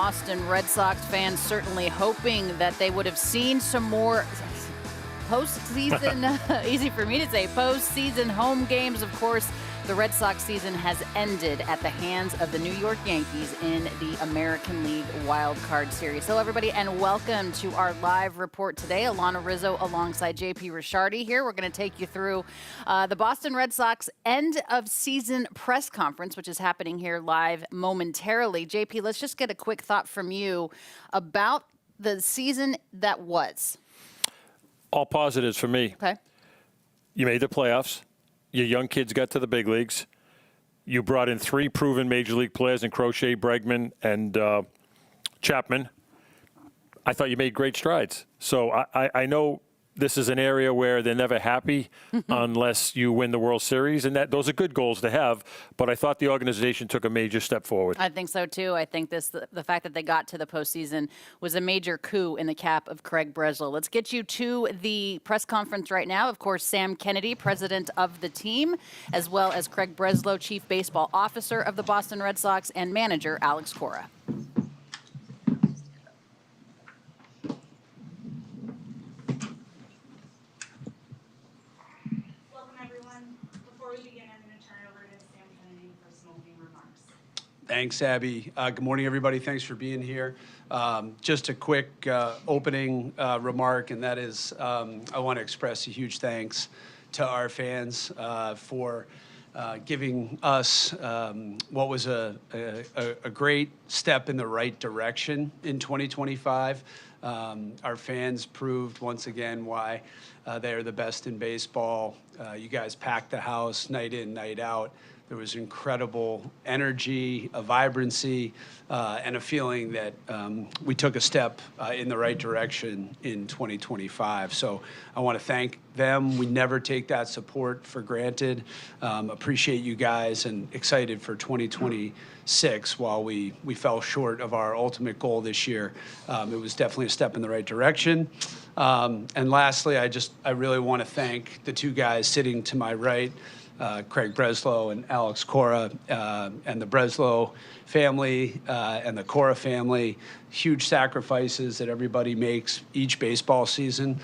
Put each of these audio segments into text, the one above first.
Boston Red Sox fans certainly hoping that they would have seen some more postseason, easy for me to say, postseason home games. Of course, the Red Sox season has ended at the hands of the New York Yankees in the American League Wild Card Series. Hello, everybody, and welcome to our live report today. Alana Rizzo alongside JP Ricciardi here. We're going to take you through the Boston Red Sox end-of-season press conference, which is happening here live momentarily. JP, let's just get a quick thought from you about the season that was. All positives for me. Okay. You made the playoffs. Your young kids got to the big leagues. You brought in 3 proven major league players in Crochet, Bregman, and Chapman. I thought you made great strides. So I know this is an area where they're never happy unless you win the World Series, and those are good goals to have. But I thought the organization took a major step forward. I think so, too. I think the fact that they got to the postseason was a major coup in the cap of Craig Breslow. Let's get you to the press conference right now. Of course, Sam Kennedy, president of the team, as well as Craig Breslow, chief baseball officer of the Boston Red Sox, and manager Alex Cora. Thanks, Abby. Good morning, everybody. Thanks for being here. Just a quick opening remark, and that is I want to express a huge thanks to our fans for giving us what was a great step in the right direction in 2025. Our fans proved once again why they are the best in baseball. You guys packed the house night in, night out. There was incredible energy, a vibrancy, and a feeling that we took a step in the right direction in 2025. So I want to thank them. We never take that support for granted. Appreciate you guys and excited for 2026. While we fell short of our ultimate goal this year, it was definitely a step in the right direction. And lastly, I really want to thank the 2 guys sitting to my right, Craig Breslow and Alex Cora, and the Breslow family and the Cora family. Huge sacrifices that everybody makes each baseball season.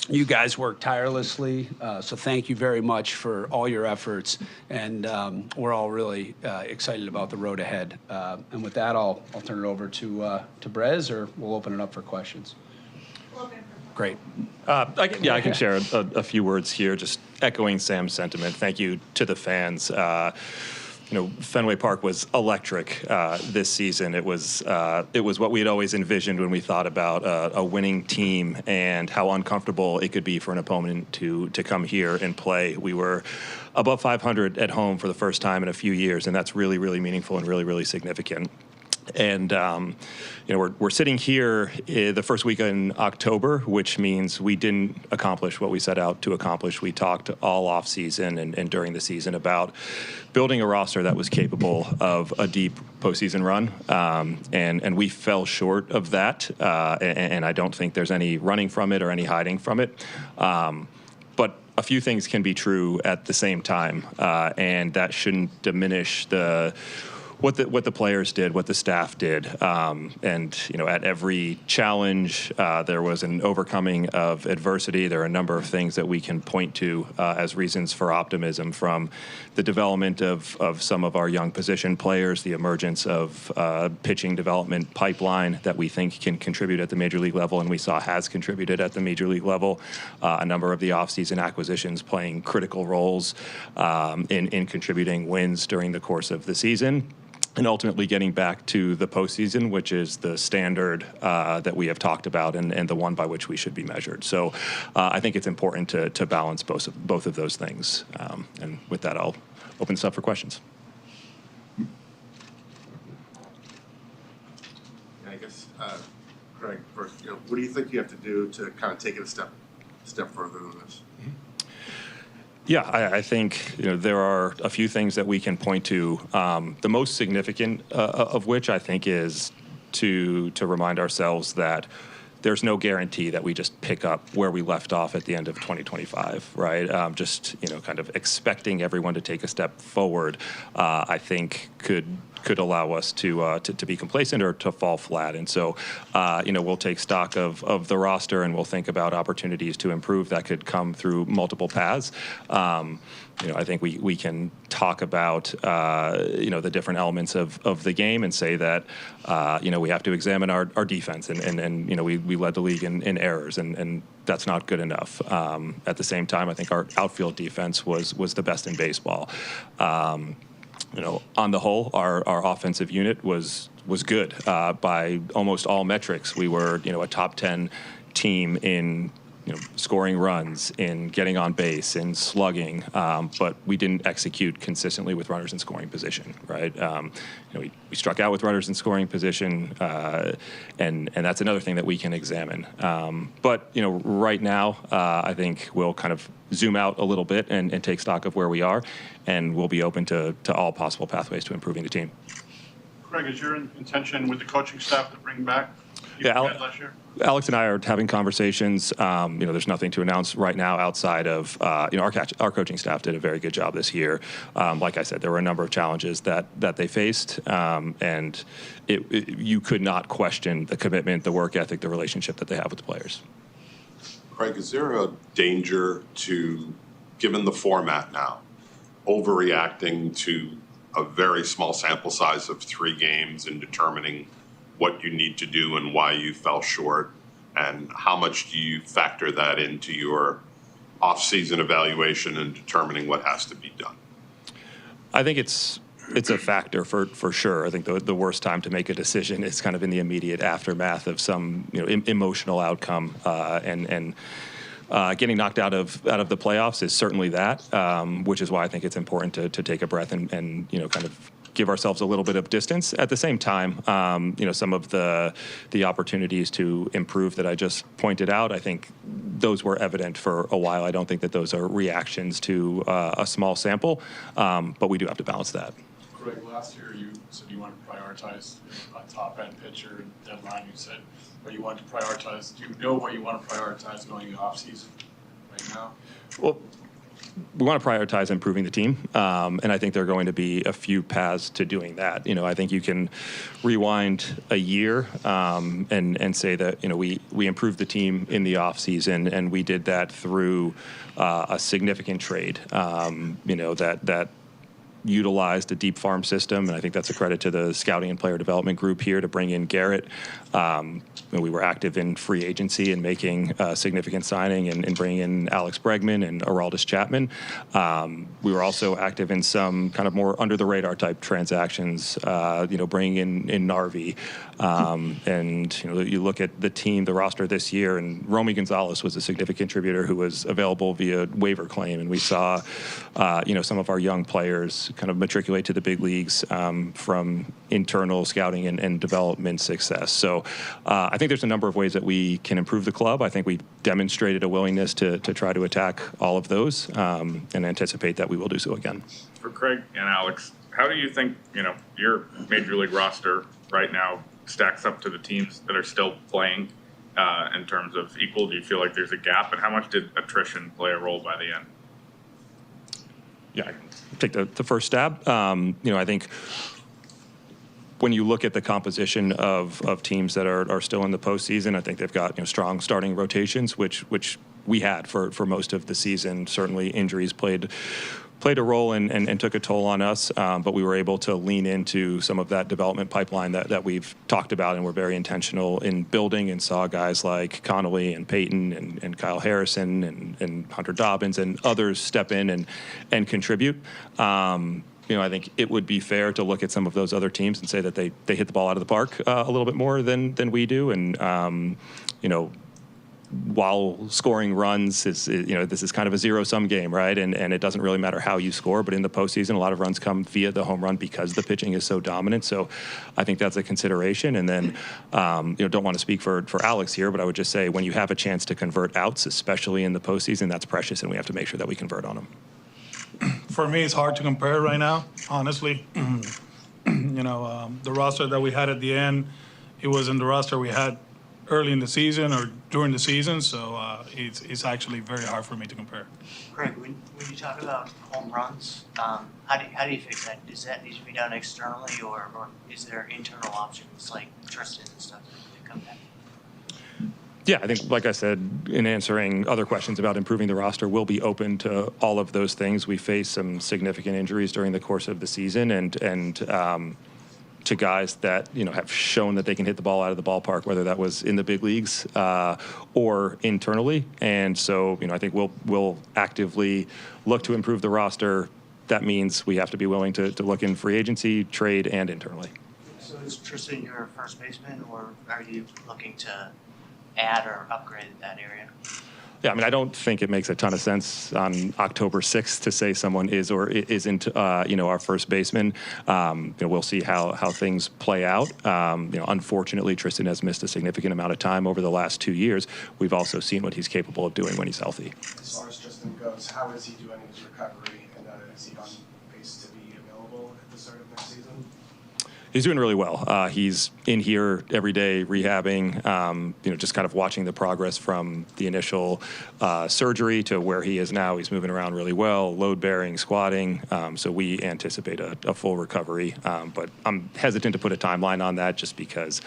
You guys work tirelessly, so thank you very much for all your efforts, and we're all really excited about the road ahead. And with that, I'll turn it over to Brez, or we'll open it up for questions. Great. I can share a few words here, just echoing Sam's sentiment. Thank you to the fans. Fenway Park was electric this season. It was what we had always envisioned when we thought about a winning team and how uncomfortable it could be for an opponent to come here and play. We were above 500 at home for the first time in a few years, and that's really, really meaningful and really, really significant. And, we're sitting here the first week in October, which means we didn't accomplish what we set out to accomplish. We talked all off season and during the season about building a roster that was capable of a deep postseason run. And we fell short of that. And I don't think there's any running from it or any hiding from it. But a few things can be true at the same time. And that shouldn't diminish what the players did, what the staff did, and at every challenge there was an overcoming of adversity. There are a number of things that we can point to as reasons for optimism, from the development of some of our young position players, the emergence of pitching development pipeline that we think can contribute at the major league level, and we saw has contributed at the major league level. A number of the offseason acquisitions playing critical roles in contributing wins during the course of the season. And ultimately getting back to the postseason, which is the standard that we have talked about and the one by which we should be measured. So I think it's important to balance both of those things. And with that, I'll open this up for questions. I guess, Craig, first, what do you think you have to do to kind of take it a step further than this? Yeah, I think there are a few things that we can point to. The most significant of which I think is to remind ourselves that there's no guarantee that we just pick up where we left off at the end of 2025, right? Just kind of expecting everyone to take a step forward, I think could could allow us to be complacent or to fall flat. And so, we'll take stock of the roster, and we'll think about opportunities to improve that could come through multiple paths. I think we can talk about, the different elements of the game and say that, we have to examine our defense. And we led the league in errors, and that's not good enough. At the same time, I think our outfield defense was the best in baseball. On the whole, our offensive unit was good by almost all metrics. We were, a top 10 team in scoring runs, in getting on base, in slugging, but we didn't execute consistently with runners in scoring position, right? We struck out with runners in scoring position, and that's another thing that we can examine. But right now, I think we'll kind of zoom out a little bit and take stock of where we are, and we'll be open to all possible pathways to improving the team. Craig, is your intention with the coaching staff to bring back last year? Alex and I are having conversations. There's nothing to announce right now outside of, our coaching staff did a very good job this year. Like I said, there were a number of challenges that they faced, and you could not question the commitment, the work ethic, the relationship that they have with the players. Craig, is there a danger to, given the format now, overreacting to a very small sample size of 3 games and determining what you need to do and why you fell short, and how much do you factor that into your off-season evaluation and determining what has to be done? I think it's a factor for sure. I think the worst time to make a decision is kind of in the immediate aftermath of some emotional outcome, and getting knocked out of the playoffs is certainly that, which is why I think it's important to take a breath and kind of give ourselves a little bit of distance. At the same time, some of the opportunities to improve that I just pointed out, I think those were evident for a while. I don't think that those are reactions to a small sample, but we do have to balance that. Craig, last year you said you wanted to prioritize a top-end pitcher deadline. You said what you wanted to prioritize. Do you know what you want to prioritize going into off-season right now? Well, we want to prioritize improving the team, and I think there are going to be a few paths to doing that. I think you can rewind a year and say that we improved the team in the off season, and we did that through a significant trade. That utilized a deep farm system, and I think that's a credit to the scouting and player development group here to bring in Garrett. We were active in free agency and making a significant signing and bringing in Alex Bregman and Aroldis Chapman. We were also active in some kind of more under-the-radar type transactions, bringing in Narvi. And you look at the team, the roster this year, and Romy Gonzalez was a significant contributor who was available via waiver claim, and we saw, some of our young players kind of matriculate to the big leagues from internal scouting and development success. So I think there's a number of ways that we can improve the club. I think we demonstrated a willingness to try to attack all of those, and anticipate that we will do so again. For Craig and Alex, how do you think your major league roster right now stacks up to the teams that are still playing in terms of equal? Do you feel like there's a gap, and how much did attrition play a role by the end? Yeah, I can take the first stab. I think when you look at the composition of teams that are still in the postseason, I think they've got strong starting rotations, which we had for most of the season. Certainly injuries played a role and took a toll on us, but we were able to lean into some of that development pipeline that we've talked about, and we're very intentional in building, and saw guys like Connolly and Peyton and Kyle Harrison and Hunter Dobbins and others step in and contribute. I think it would be fair to look at some of those other teams and say that they hit the ball out of the park a little bit more than we do. And, while scoring runs is, this is kind of a zero-sum game, right? And it doesn't really matter how you score, but in the postseason, a lot of runs come via the home run because the pitching is so dominant. So I think that's a consideration. And then, don't want to speak for Alex here, but I would just say when you have a chance to convert outs, especially in the postseason, that's precious, and we have to make sure that we convert on them. For me, it's hard to compare right now, honestly. The roster that we had at the end, it wasn't the roster we had early in the season or during the season, so it's actually very hard for me to compare. Craig, when you talk about home runs, how do you fix that? Does that need to be done externally, or is there internal options like Tristan and stuff that come back? Yeah, I think, like I said, in answering other questions about improving the roster, we'll be open to all of those things. We faced some significant injuries during the course of the season, and to guys that have shown that they can hit the ball out of the ballpark, whether that was in the big leagues or internally. And so, I think we'll actively look to improve the roster. That means we have to be willing to look in free agency, trade, and internally. So is Tristan your first baseman, or are you looking to add or upgrade that area? Yeah, I don't think it makes a ton of sense on October 6th to say someone is or isn't, our first baseman. We'll see how things play out. Unfortunately, Tristan has missed a significant amount of time over the last 2 years. We've also seen what he's capable of doing when he's healthy. As far as Tristan goes, how is he doing in his recovery, and is he on pace to be available at the start of next season? He's doing really well. He's in here every day rehabbing, just kind of watching the progress from the initial surgery to where he is now. He's moving around really well, load bearing, squatting. So we anticipate a full recovery. But I'm hesitant to put a timeline on that just because,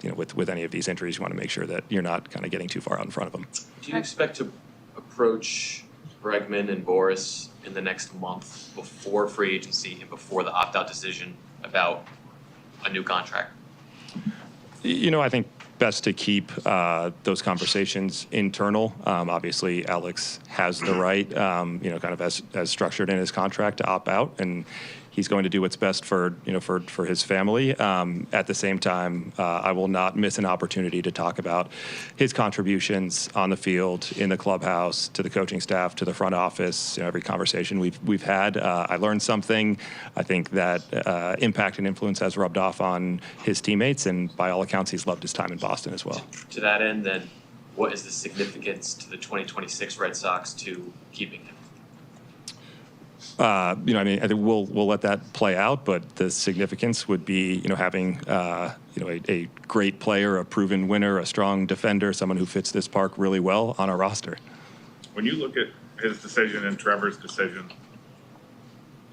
with any of these injuries, you want to make sure that you're not kind of getting too far out in front of them. Do you expect to approach Bregman and Boris in the next month before free agency and before the opt-out decision about a new contract? I think best to keep those conversations internal. Obviously, Alex has the right, kind of as structured in his contract to opt out, and he's going to do what's best for his family. At the same time, I will not miss an opportunity to talk about his contributions on the field, in the clubhouse, to the coaching staff, to the front office. Every conversation we've had, I learned something. I think that impact and influence has rubbed off on his teammates, and by all accounts, he's loved his time in Boston as well. To that end, then, what is the significance to the 2026 Red Sox to keeping him? I think we'll let that play out, but the significance would be, having, a great player, a proven winner, a strong defender, someone who fits this park really well on our roster. When you look at his decision and Trevor's decision,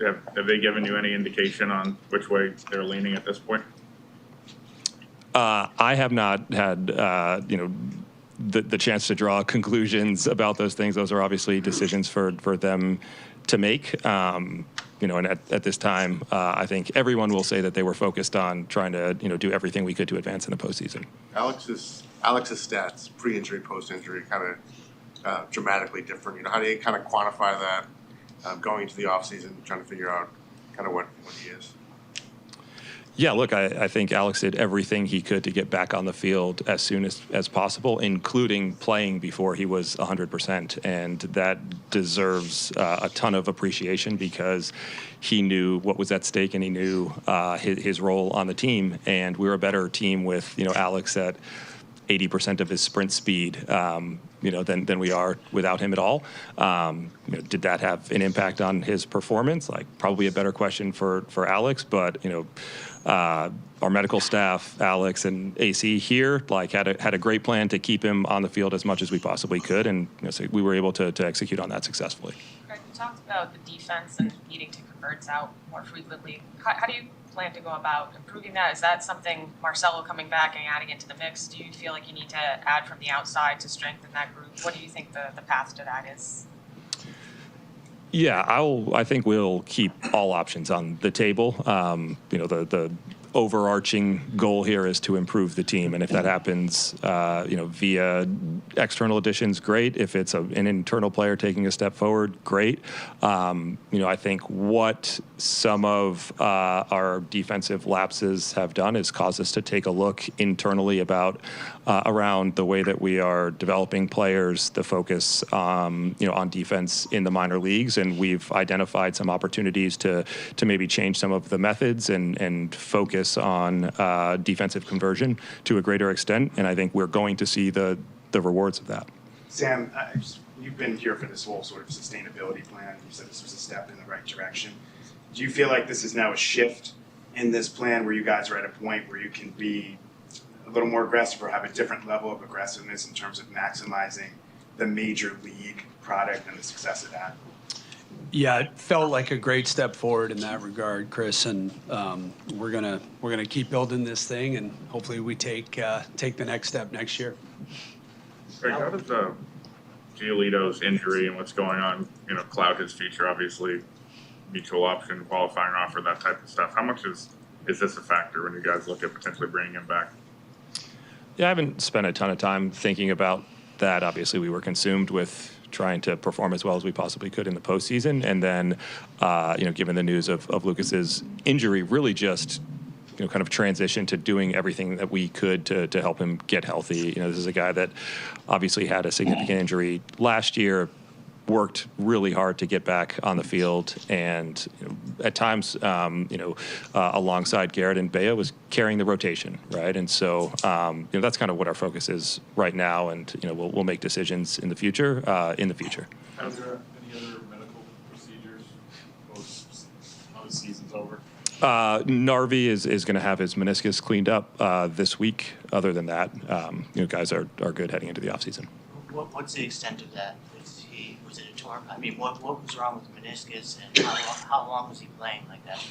have they given you any indication on which way they're leaning at this point? I have not had, the chance to draw conclusions about those things. Those are obviously decisions for them to make. And at this time, I think everyone will say that they were focused on trying to, do everything we could to advance in the postseason. Alex's stats, pre-injury, post-injury, kind of dramatically different. How do you kind of quantify that going into the offseason, trying to figure out kind of what he is? Yeah, look, I think Alex did everything he could to get back on the field as soon as possible, including playing before he was 100%. And that deserves a ton of appreciation because he knew what was at stake and he knew his role on the team. And we were a better team with, Alex at 80% of his sprint speed, than we are without him at all. Did that have an impact on his performance? Probably a better question for Alex, but our medical staff, Alex and AC here, had a great plan to keep him on the field as much as we possibly could, and so we were able to execute on that successfully. Greg, you talked about the defense and needing to convert out more frequently. How do you plan to go about improving that? Is that something Marcelo coming back and adding into the mix? Do you feel like you need to add from the outside to strengthen that group? What do you think the path to that is? Yeah, I think we'll keep all options on the table. The overarching goal here is to improve the team, and if that happens, via external additions, great. If it's an internal player taking a step forward, great. I think what some of our defensive lapses have done is caused us to take a look internally about around the way that we are developing players, the focus on defense in the minor leagues, and we've identified some opportunities to maybe change some of the methods and focus on defensive conversion to a greater extent, and I think we're going to see the rewards of that. Sam, you've been here for this whole sort of sustainability plan. You said this was a step in the right direction. Do you feel like this is now a shift in this plan where you guys are at a point where you can be a little more aggressive or have a different level of aggressiveness in terms of maximizing the major league product and the success of that? Yeah, it felt like a great step forward in that regard, Chris, and we're gonna keep building this thing, and hopefully we take the next step next year. Greg, how does Giolito's injury and what's going on, cloud his future? Obviously, mutual option, qualifying offer, that type of stuff. How much is this a factor when you guys look at potentially bringing him back? Yeah, I haven't spent a ton of time thinking about that. Obviously, we were consumed with trying to perform as well as we possibly could in the postseason, and then, given the news of Lucas's injury, really just kind of transition to doing everything that we could to help him get healthy. This is a guy that obviously had a significant injury last year, worked really hard to get back on the field, and at times, alongside Garrett and Bea, was carrying the rotation, right? And so, that's kind of what our focus is right now, and we'll make decisions in the future. Are there any other medical procedures now the season's over? Narvi is going to have his meniscus cleaned up this week. Other than that, guys are good heading into the offseason. What's the extent of that? Was it a torn? I mean, what was wrong with the meniscus, and how long was he playing like that?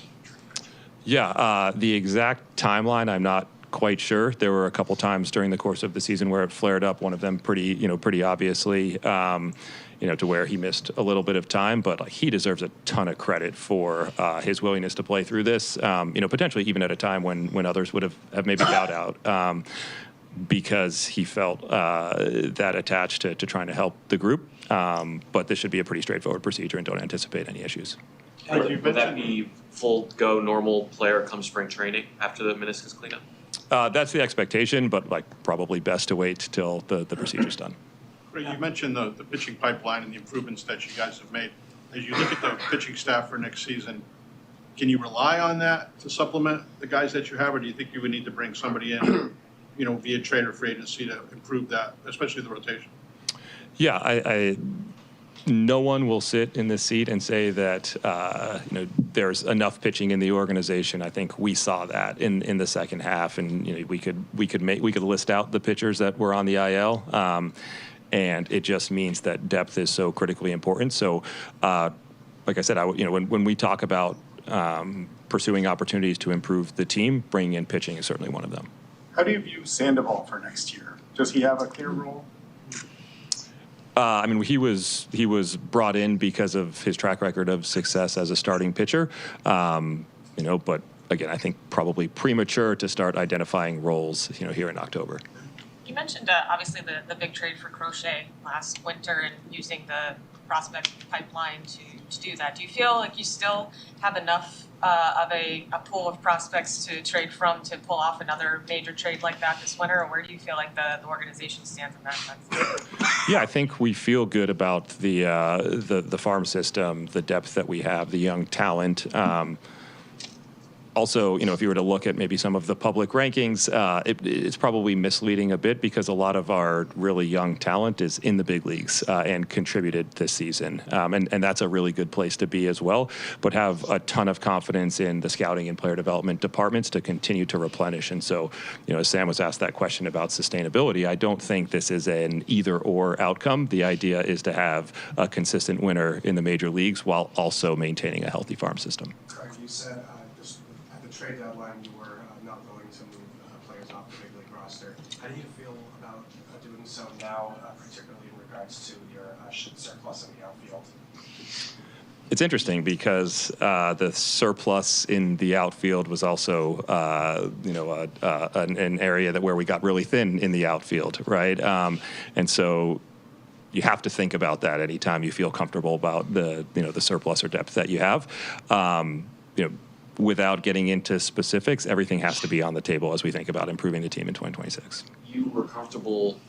Yeah, the exact timeline, I'm not quite sure. There were a couple times during the course of the season where it flared up. One of them pretty obviously, to where he missed a little bit of time. But he deserves a ton of credit for his willingness to play through this. Potentially even at a time when others would have maybe bowed out. Because he felt that attached to trying to help the group. But this should be a pretty straightforward procedure, and don't anticipate any issues. Would that be full go normal player come spring training after the meniscus cleanup? That's the expectation, but probably best to wait till the procedure's done. Craig, you mentioned the pitching pipeline and the improvements that you guys have made. As you look at the pitching staff for next season, can you rely on that to supplement the guys that you have, or do you think you would need to bring somebody in via trade or free agency to improve that, especially the rotation? Yeah, no one will sit in this seat and say that there's enough pitching in the organization. I think we saw that in the second half, and we could list out the pitchers that were on the IL, and it just means that depth is so critically important. So, like I said, when we talk about pursuing opportunities to improve the team, bringing in pitching is certainly one of them. How do you view Sandoval for next year? Does he have a clear role? He was brought in because of his track record of success as a starting pitcher, but again, I think probably premature to start identifying roles, here in October. You mentioned obviously the big trade for Crochet last winter and using the prospect pipeline to do that. Do you feel like you still have enough of a pool of prospects to trade from to pull off another major trade like that this winter, or where do you feel like the organization stands in that sense? Yeah, I think we feel good about the farm system, the depth that we have, the young talent. Also, if you were to look at maybe some of the public rankings, it's probably misleading a bit because a lot of our really young talent is in the big leagues and contributed this season. And that's a really good place to be as well, but have a ton of confidence in the scouting and player development departments to continue to replenish. And so, as Sam was asked that question about sustainability, I don't think this is an either or outcome. The idea is to have a consistent winner in the major leagues while also maintaining a healthy farm system. Craig, you said trade deadline you were not willing to move players off the big league roster. How do you feel about doing so now, particularly in regards to your surplus in the outfield? It's interesting because the surplus in the outfield was also, an area where we got really thin in the outfield, right? And so you have to think about that anytime you feel comfortable about the surplus or depth that you have. Without getting into specifics, everything has to be on the table as we think about improving the team in 2026. You were comfortable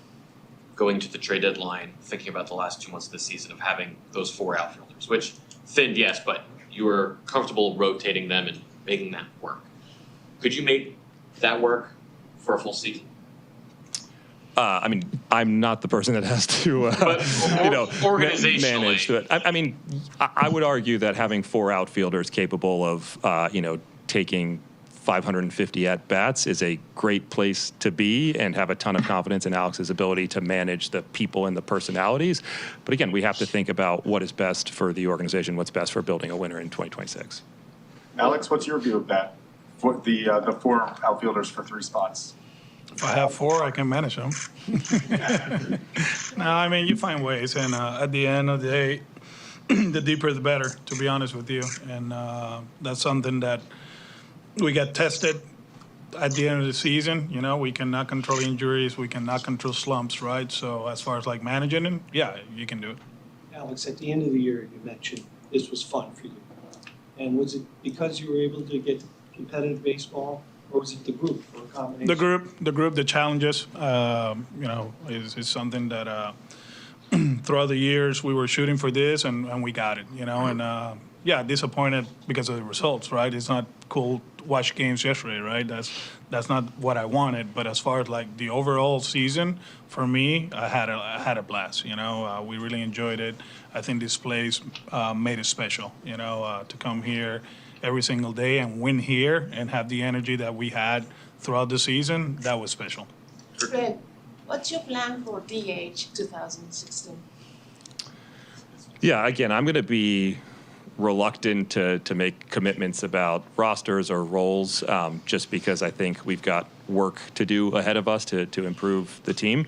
going to the trade deadline, thinking about the last 2 months of the season of having those 4 outfielders, which thinned, yes, but you were comfortable rotating them and making that work. Could you make that work for a full season? I'm not the person that has to, manage it. I would argue that having 4 outfielders capable of, taking 550 at-bats is a great place to be, and have a ton of confidence in Alex's ability to manage the people and the personalities. But again, we have to think about what is best for the organization, what's best for building a winner in 2026. Alex, what's your view of that? For the 4 outfielders for 3 spots? If I have 4, I can manage them. No, I mean, you find ways, and at the end of the day, the deeper the better, to be honest with you. And that's something that we got tested at the end of the season. You know, we cannot control injuries, we cannot control slumps, right? So as far as like managing it, yeah, you can do it. Alex, at the end of the year, you mentioned this was fun for you. And was it because you were able to get competitive baseball, or was it the group, or a combination? The group, the challenges, you know, is something that throughout the years we were shooting for this, and we got it, you know. And yeah, disappointed because of the results, right? It's not cool to watch games yesterday, right? That's not what I wanted. But as far as like the overall season, for me, I had a blast. You know, we really enjoyed it. I think this place made it special. You know, to come here every single day and win here and have the energy that we had throughout the season, that was special. Fred, what's your plan for DH 2016? Yeah, again, I'm going to be reluctant to make commitments about rosters or roles, just because I think we've got work to do ahead of us to improve the team.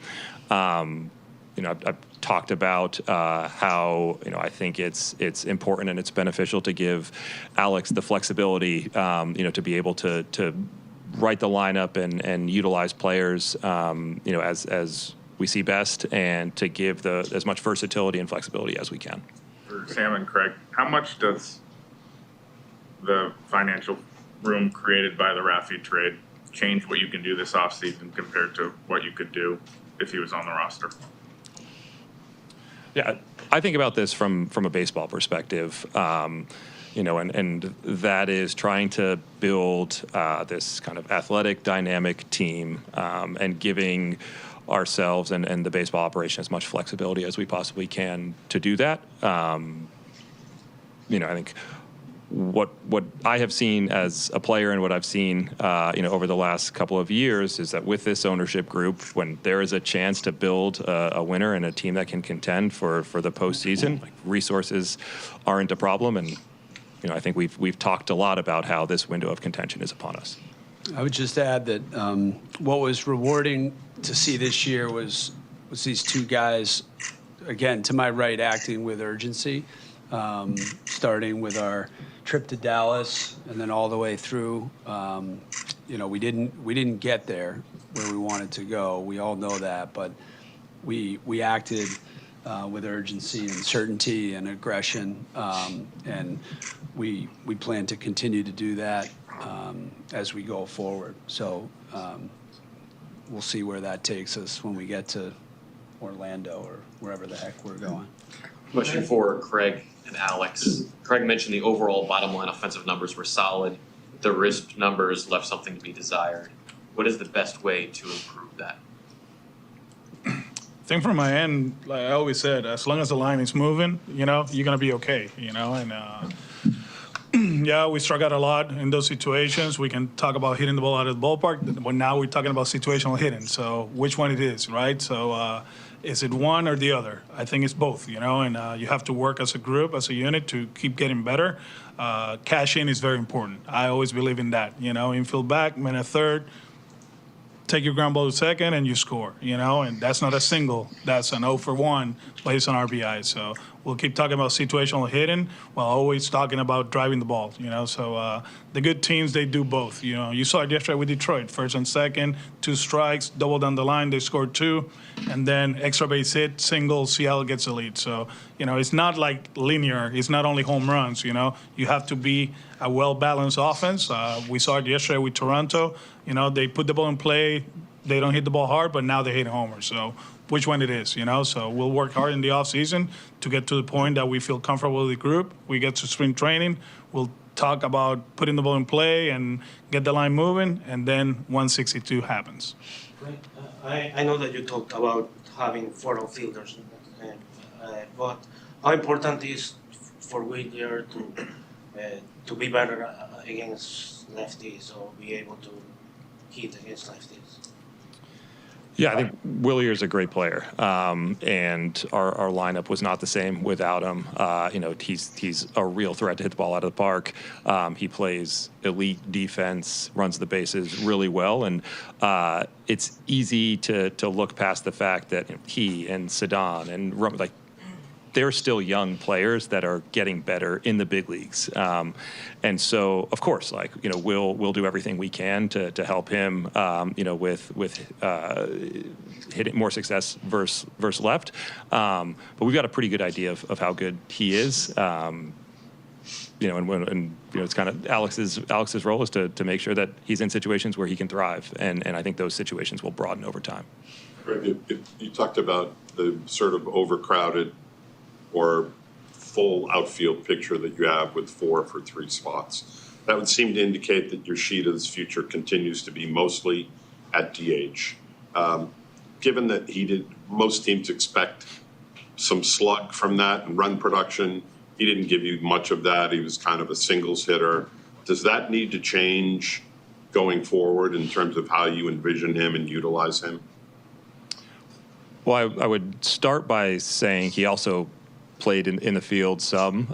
You know, I've talked about how, you know, I think it's important and it's beneficial to give Alex the flexibility, you know, to be able to write the lineup and utilize players, you know, as we see best, and to give as much versatility and flexibility as we can. For Sam and Craig, how much does the financial room created by the Rafi trade change what you can do this offseason compared to what you could do if he was on the roster? Yeah, I think about this from a baseball perspective, you know, and that is trying to build this kind of athletic, dynamic team, and giving ourselves and the baseball operation as much flexibility as we possibly can to do that. You know, I think what I have seen as a player and what I've seen, you know, over the last couple of years is that with this ownership group, when there is a chance to build a winner and a team that can contend for the postseason, like, resources aren't a problem. And, you know, I think we've talked a lot about how this window of contention is upon us. I would just add that what was rewarding to see this year was these 2 guys, again, to my right, acting with urgency, starting with our trip to Dallas and then all the way through. You know, we didn't get there where we wanted to go. We all know that, but we acted with urgency and certainty and aggression, and we plan to continue to do that as we go forward. So we'll see where that takes us when we get to Orlando or wherever the heck we're going. Question for Craig and Alex. Craig mentioned the overall bottom line offensive numbers were solid. The risk numbers left something to be desired. What is the best way to improve that? I think from my end, like I always said, as long as the line is moving, you know, you're going to be okay, you know. And yeah, we struck out a lot in those situations. We can talk about hitting the ball out of the ballpark, but now we're talking about situational hitting. So which one it is, right? So is it one or the other? I think it's both, you know, and you have to work as a group, as a unit to keep getting better. Cash in is very important. I always believe in that, you know, infield back, minute third, take your ground ball to second and you score, you know, and that's not a single, that's an 0 for 1 based on RBI. So we'll keep talking about situational hitting while always talking about driving the ball, you know. So the good teams, they do both. You know, you saw it yesterday with Detroit, first and second, 2 strikes, double down the line, they scored 2, and then extra base hit, single, Seattle gets the lead. So, you know, it's not like linear. It's not only home runs, you know. You have to be a well-balanced offense. We saw it yesterday with Toronto. You know, they put the ball in play. They don't hit the ball hard, but now they hit homers. So which one it is, you know? So we'll work hard in the offseason to get to the point that we feel comfortable with the group. We get to spring training. We'll talk about putting the ball in play and get the line moving, and then 162 happens. Right. I know that you talked about having 4 outfielders, but how important is for Whittier to be better against lefties or be able to hit against lefties? Yeah, I think Willier is a great player, and our lineup was not the same without him. He's a real threat to hit the ball out of the park. He plays elite defense, runs the bases really well, and it's easy to look past the fact that he and Sadan and they're still young players that are getting better in the big leagues. And so, of course, we'll do everything we can to help him, with hitting more success versus left. But we've got a pretty good idea of how good he is. It's kind of Alex's role is to make sure that he's in situations where he can thrive. And I think those situations will broaden over time. Greg, you talked about the sort of overcrowded or full outfield picture that you have with 4 for 3 spots. That would seem to indicate that your Sheeta's future continues to be mostly at DH. Given that most teams expect some slug from that and run production, he didn't give you much of that. He was kind of a singles hitter. Does that need to change going forward in terms of how you envision him and utilize him? Well, I would start by saying he also played in the field some,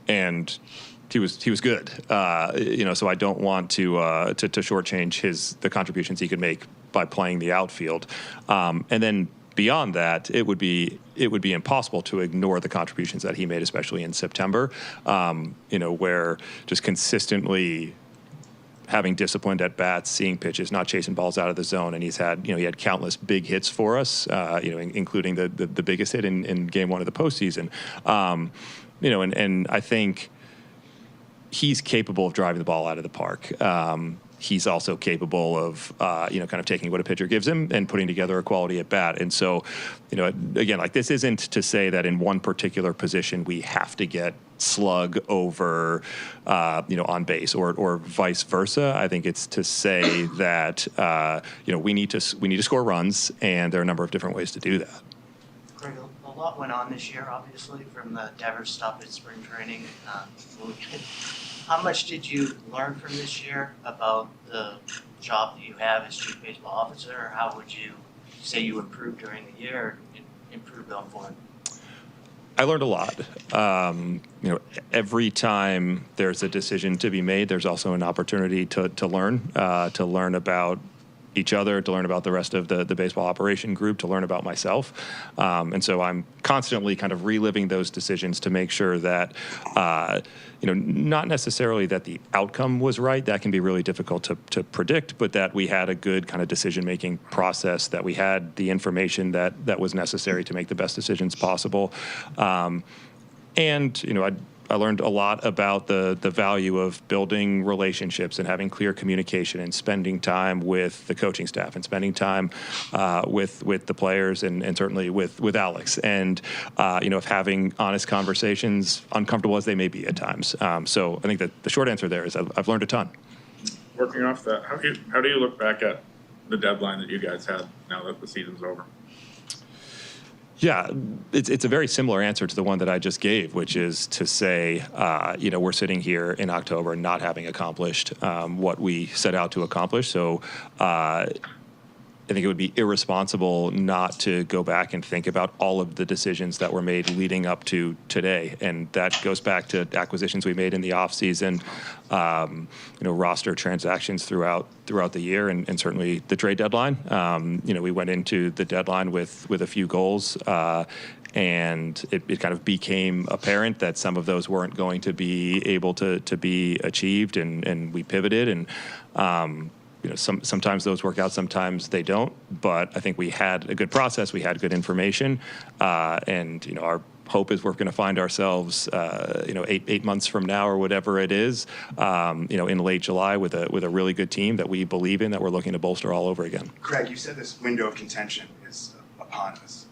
and he was good. So I don't want to shortchange the contributions he could make by playing the outfield. And then beyond that, it would be impossible to ignore the contributions that he made, especially in September, where just consistently having disciplined at bats, seeing pitches, not chasing balls out of the zone, and he had countless big hits for us, including the biggest hit in Game 1 of the postseason. And I think he's capable of driving the ball out of the park. He's also capable of, kind of taking what a pitcher gives him and putting together a quality at bat. And so, again, this isn't to say that in one particular position we have to get slug over, on base or vice versa. I think it's to say that, we need to score runs, and there are a number of different ways to do that. Craig, a lot went on this year, obviously, from the Devers stop at spring training. How much did you learn from this year about the job that you have as chief baseball officer? Or how would you say you improved during the year and improved going forward? I learned a lot. Every time there's a decision to be made, there's also an opportunity to learn about each other, to learn about the rest of the baseball operation group, to learn about myself. And so I'm constantly kind of reliving those decisions to make sure that, not necessarily that the outcome was right. That can be really difficult to predict, but that we had a good kind of decision-making process, that we had the information that was necessary to make the best decisions possible. I learned a lot about the value of building relationships and having clear communication and spending time with the coaching staff and spending time with the players and certainly with Alex, and of having honest conversations, uncomfortable as they may be at times. So I think that the short answer there is I've learned a ton. Working off that, how do you look back at the deadline that you guys had now that the season's over? Yeah, it's a very similar answer to the one that I just gave, which is to say, we're sitting here in October not having accomplished what we set out to accomplish. So I think it would be irresponsible not to go back and think about all of the decisions that were made leading up to today. And that goes back to acquisitions we made in the offseason, roster transactions throughout the year, and certainly the trade deadline. We went into the deadline with a few goals, and it kind of became apparent that some of those weren't going to be able to be achieved, and we pivoted. And sometimes those work out, sometimes they don't. But I think we had a good process, we had good information, and our hope is we're going to find ourselves, 8 months from now or whatever it is, in late July with a really good team that we believe in, that we're looking to bolster all over again. Craig, you said this window of contention is upon us.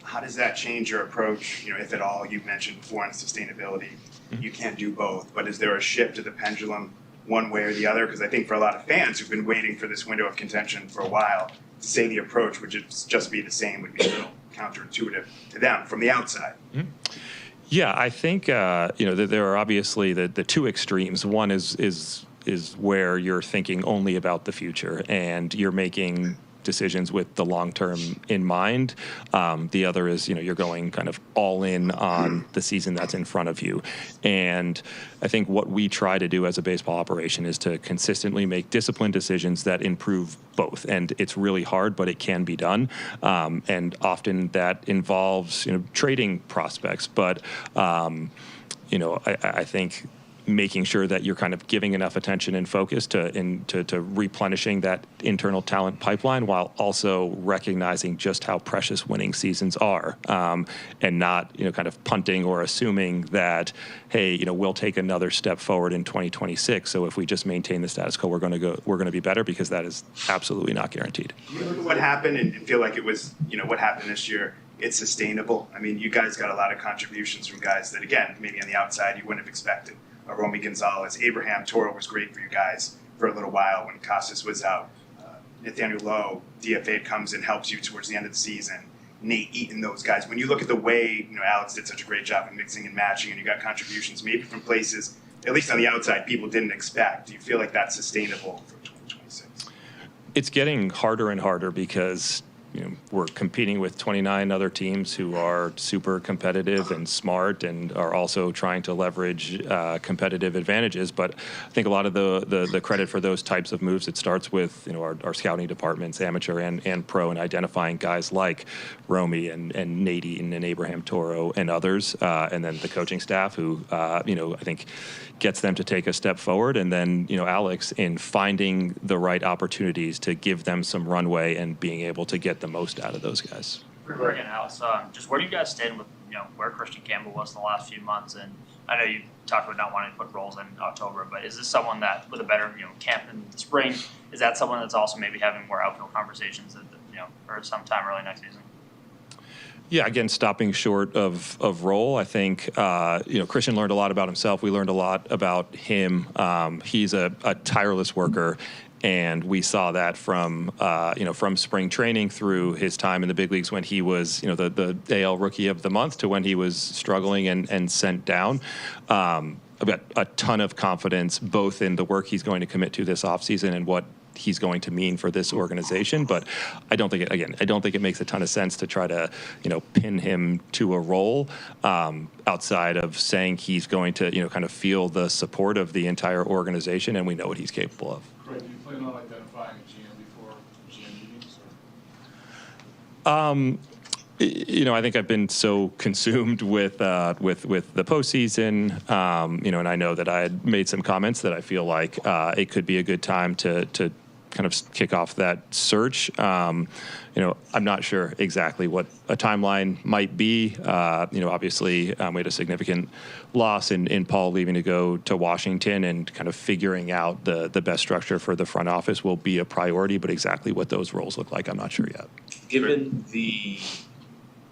How does that change your approach, if at all? You've mentioned before on sustainability, you can't do both, but is there a shift to the pendulum one way or the other? Because I think for a lot of fans who've been waiting for this window of contention for a while, to say the approach would just be the same would be a little counterintuitive to them from the outside. Mm-hmm. Yeah, I think that there are obviously the two extremes. One is where you're thinking only about the future and you're making decisions with the long term in mind. The other is, you're going kind of all in on the season that's in front of you. And I think what we try to do as a baseball operation is to consistently make disciplined decisions that improve both. And it's really hard, but it can be done. And often that involves, trading prospects. But, I think making sure that you're kind of giving enough attention and focus to replenishing that internal talent pipeline, while also recognizing just how precious winning seasons are, and not kind of punting or assuming that, hey, we'll take another step forward in 2026. So if we just maintain the status quo, we're going to be better, because that is absolutely not guaranteed. Do you look at what happened and feel like it was, what happened this year? It's sustainable. I mean, you guys got a lot of contributions from guys that, again, maybe on the outside you wouldn't have expected. Romy Gonzalez, Abraham Toro was great for you guys for a little while when Costas was out. Nathaniel Lowe, DFA comes and helps you towards the end of the season. Nate Eaton, those guys. When you look at the way, Alex did such a great job of mixing and matching, and you got contributions maybe from places, at least on the outside, people didn't expect. Do you feel like that's sustainable for 2026? It's getting harder and harder, because we're competing with 29 other teams who are super competitive and smart and are also trying to leverage competitive advantages. But I think a lot of the credit for those types of moves, it starts with our scouting departments, amateur and pro, and identifying guys like Romy and Nate Eaton and Abraham Toro and others, and then the coaching staff who I think gets them to take a step forward, and then Alex in finding the right opportunities to give them some runway and being able to get the most out of those guys. Greg and Alex, just where do you guys stand with where Christian Campbell was in the last few months? And I know you talked about not wanting to put roles in October, but is this someone that with a better camp in the spring, is that someone that's also maybe having more outfield conversations or sometime early next season? Yeah, again, stopping short of role. I think Christian learned a lot about himself. We learned a lot about him. He's a tireless worker, and we saw that from spring training through his time in the big leagues when he was the AL Rookie of the Month to when he was struggling and sent down. I've got a ton of confidence both in the work he's going to commit to this offseason and what he's going to mean for this organization, but I don't think it makes a ton of sense to try to pin him to a role outside of saying he's going to kind of feel the support of the entire organization, and we know what he's capable of. Craig, do you plan on identifying a GM before GM meetings? I think I've been so consumed with the postseason, and I know that I had made some comments that I feel like it could be a good time to kind of kick off that search. I'm not sure exactly what a timeline might be. Obviously, we had a significant loss in Paul leaving to go to Washington, and kind of figuring out the best structure for the front office will be a priority, but exactly what those roles look like, I'm not sure yet. Given the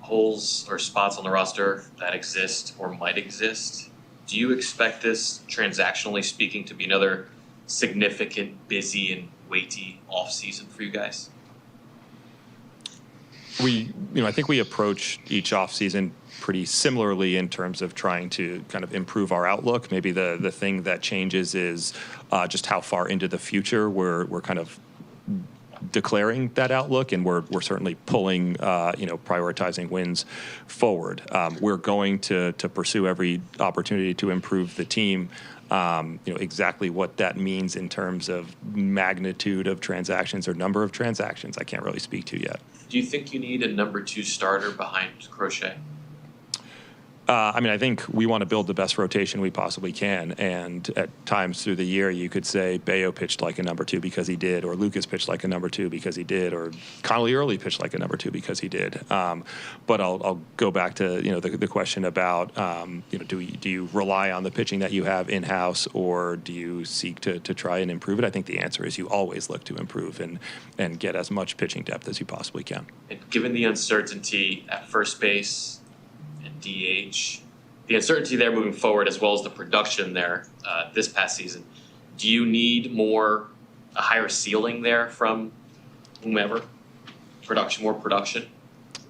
holes or spots on the roster that exist or might exist, do you expect this, transactionally speaking, to be another significant, busy, and weighty off-season for you guys? I think we approach each off-season pretty similarly in terms of trying to kind of improve our outlook. Maybe the thing that changes is just how far into the future we're kind of declaring that outlook, and we're certainly pulling, prioritizing wins forward. We're going to pursue every opportunity to improve the team. Exactly what that means in terms of magnitude of transactions or number of transactions, I can't really speak to yet. Do you think you need a number 2 starter behind Crochet? I think we want to build the best rotation we possibly can, and at times through the year you could say Bayo pitched like a number 2 because he did, or Lucas pitched like a number 2 because he did, or Connolly Early pitched like a number 2 because he did. But I'll go back to the question about do you rely on the pitching that you have in-house, or do you seek to try and improve it? I think the answer is you always look to improve and get as much pitching depth as you possibly can. And given the uncertainty at first base and DH, the uncertainty there moving forward, as well as the production there this past season, do you need a higher ceiling there from whomever? More production?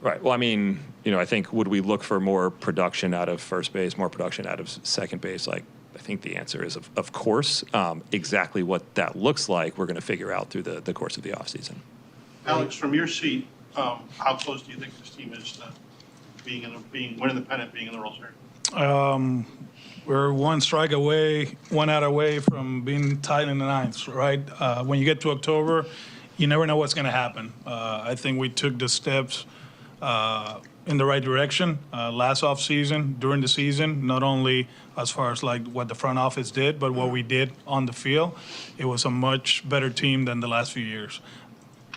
Right. Well, I think would we look for more production out of first base, more production out of second base? I think the answer is, of course. Exactly what that looks like, we're going to figure out through the course of the offseason. Alex, from your seat, how close do you think this team is to winning the pennant, being in the World Series? We're one out away from being tied in the ninth, right? When you get to October, you never know what's going to happen. I think we took the steps in the right direction last offseason, during the season, not only as far as like what the front office did, but what we did on the field. It was a much better team than the last few years.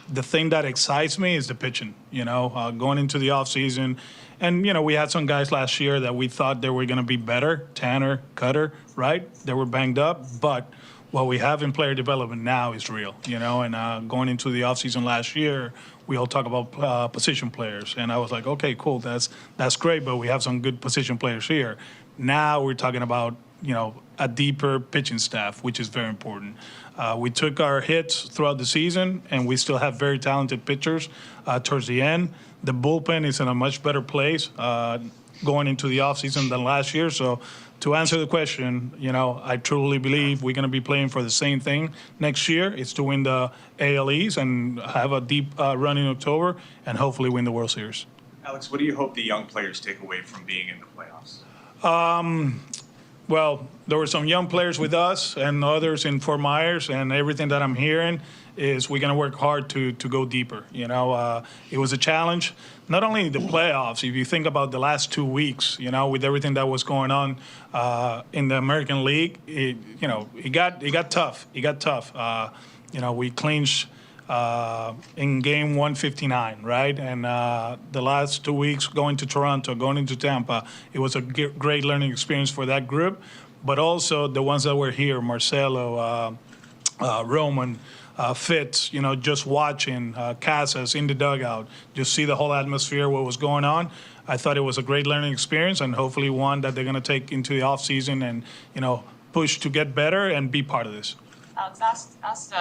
The thing that excites me is the pitching, going into the offseason. And, we had some guys last year that we thought they were going to be better, Tanner, Cutter, right? They were banged up, but what we have in player development now is real, and going into the offseason last year, we all talk about position players. And I was like, okay, cool, that's great, but we have some good position players here. Now we're talking about, a deeper pitching staff, which is very important. We took our hits throughout the season, and we still have very talented pitchers towards the end. The bullpen is in a much better place going into the offseason than last year. So to answer the question, I truly believe we're going to be playing for the same thing next year. It's to win the AL East and have a deep run in October and hopefully win the World Series. Alex, what do you hope the young players take away from being in the playoffs? Well, there were some young players with us and others in Fort Myers, and everything that I'm hearing is we're going to work hard to go deeper. It was a challenge, not only the playoffs. If you think about the last 2 weeks, with everything that was going on in the American League, it got tough. It got tough. We clinched in game 159, right? And the last 2 weeks going to Toronto, going into Tampa, it was a great learning experience for that group. But also the ones that were here, Marcelo, Roman, Fitz, just watching Casas in the dugout, just see the whole atmosphere, what was going on. I thought it was a great learning experience, and hopefully one that they're going to take into the offseason and, push to get better and be part of this. Alex, asked